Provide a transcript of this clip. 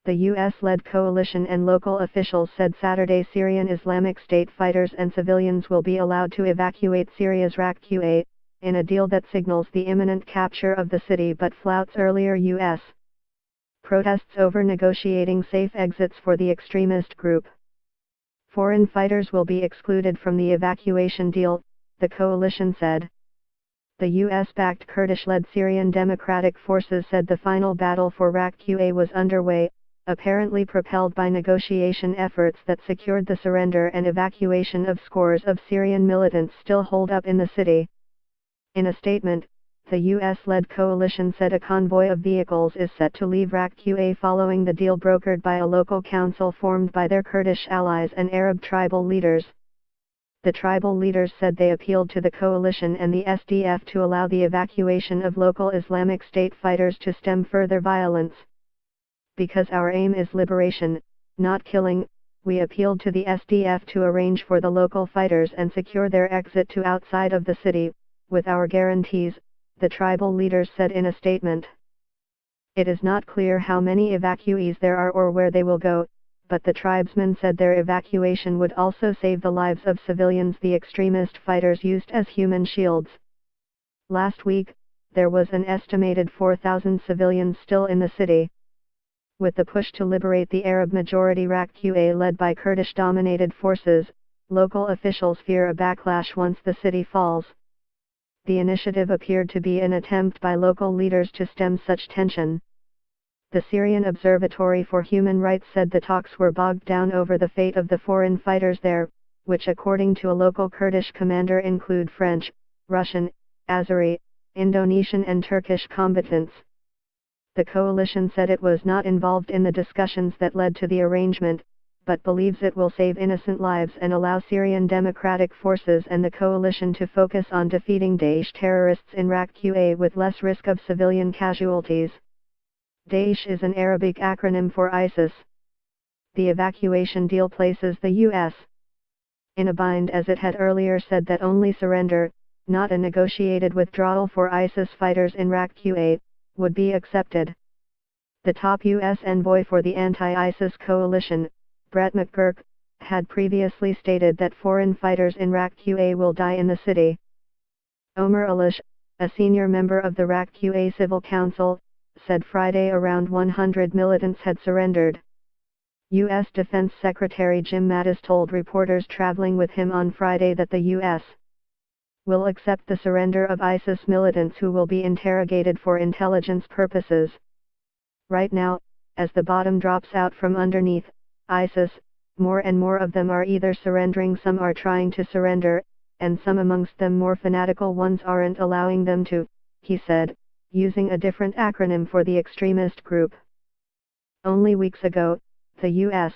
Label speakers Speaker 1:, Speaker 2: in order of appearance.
Speaker 1: The US-led coalition and local officials said Saturday Syrian Islamic State fighters and civilians will be allowed to evacuate Syria's Raqqa, in a deal that signals the imminent capture of the city but flouts earlier U.S. protests over negotiating safe exits for the extremist group. Foreign fighters will be excluded from the evacuation deal, the coalition said. The US-backed Kurdish-led Syrian Democratic Forces said the final battle for Raqqa was underway, apparently propelled by negotiation efforts that secured the surrender and evacuation of scores of Syrian militants still holed up in the city. In a statement, the US-led coalition said a convoy of vehicles is set to leave Raqqa following the deal brokered by a local council formed by their Kurdish allies and Arab tribal leaders. The tribal leaders said they appealed to the coalition and the SDF to allow the evacuation of local Islamic State fighters to stem further violence. Because our aim is liberation, not killing, we appealed to the SDF to arrange for the local fighters and secure their exit to outside of the city, with our guarantees, the tribal leaders said in a statement. It is not clear how many evacuees there are or where they will go, but the tribesmen said their evacuation would also save the lives of civilians the extremist fighters used as human shields. Last week, there was an estimated 4,000 civilians still in the city. With the push to liberate the Arab-majority Raqqa led by Kurdish-dominated forces, local officials fear a backlash once the city falls. The initiative appeared to be an attempt by local leaders to stem such tension. The Syrian Observatory for Human Rights said the talks were bogged down over the fate of the foreign fighters there, which according to a local Kurdish commander include French, Russian, Azeri, Indonesian and Turkish combatants. The coalition said it was not involved in the discussions that led to the arrangement, but believes it will save innocent lives and allow Syrian Democratic Forces and the coalition to focus on defeating Daesh terrorists in Raqqa with less risk of civilian casualties. Daesh is an Arabic acronym for ISIS. The evacuation deal places the U.S. in a bind as it had earlier said that only surrender, not a negotiated withdrawal for ISIS fighters in Raqqa, would be accepted. The top U.S. envoy for the anti-ISIS coalition, Brett McGurk, had previously stated that foreign fighters in Raqqa will die in the city. Omar Alish, a senior member of the Raqqa Civil Council, said Friday around 100 militants had surrendered. U.S. Defense Secretary Jim Mattis told reporters traveling with him on Friday that the U.S. will accept the surrender of ISIS militants who will be interrogated for intelligence purposes. Right now, as the bottom drops out from underneath ISIS, more and more of them are either surrendering, some are trying to surrender, and some amongst them more fanatical ones aren't allowing them to, he said, using a different acronym for the extremist group. Only weeks ago, the U.S.